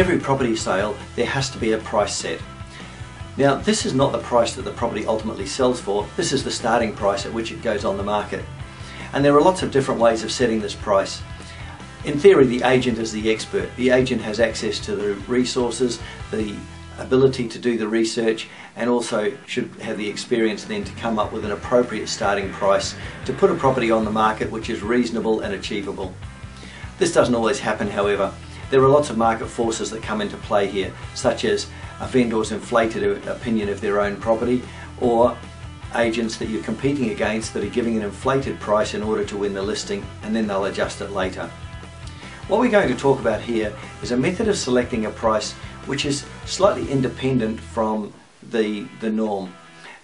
every property sale there has to be a price set. Now this is not the price that the property ultimately sells for, this is the starting price at which it goes on the market. And there are lots of different ways of setting this price. In theory, the agent is the expert. The agent has access to the resources, the ability to do the research, and also should have the experience then to come up with an appropriate starting price to put a property on the market which is reasonable and achievable. This doesn't always happen, however. There are lots of market forces that come into play here, such as a vendor's inflated opinion of their own property, or agents that you're competing against that are giving an inflated price in order to win the listing, and then they'll adjust it later. What we're going to talk about here is a method of selecting a price which is slightly independent from the norm,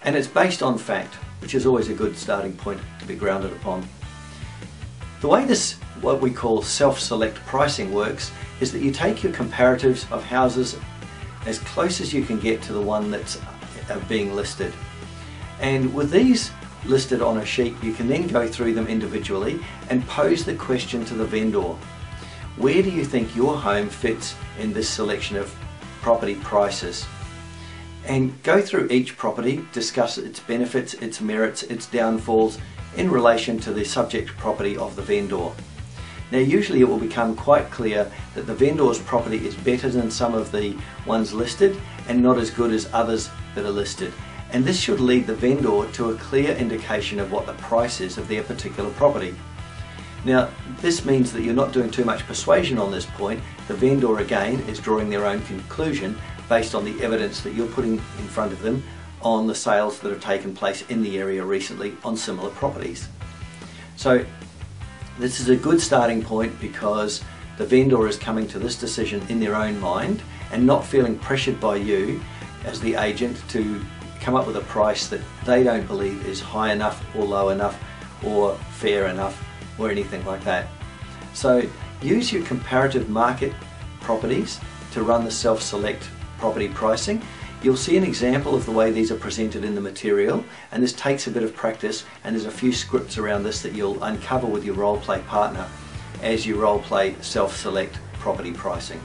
and it's based on fact, which is always a good starting point to be grounded upon. The way this, what we call self-select pricing, works is that you take your comparatives of houses as close as you can get to the one that's being listed, and with these listed on a sheet you can then go through them individually and pose the question to the vendor: where do you think your home fits in this selection of property prices? And go through each property, discuss its benefits, its merits, its downfalls in relation to the subject property of the vendor. Now usually it will become quite clear that the vendor's property is better than some of the ones listed and not as good as others that are listed. And this should lead the vendor to a clear indication of what the price is of their particular property. Now this means that you're not doing too much persuasion on this point. The vendor again is drawing their own conclusion based on the evidence that you're putting in front of them on the sales that have taken place in the area recently on similar properties. So this is a good starting point because the vendor is coming to this decision in their own mind and not feeling pressured by you as the agent to come up with a price that they don't believe is high enough or low enough or fair enough or anything like that. So use your comparative market properties to run the self-select property pricing. You'll see an example of the way these are presented in the material, and this takes a bit of practice, and there's a few scripts around this that you'll uncover with your role play partner as you role play self-select property pricing.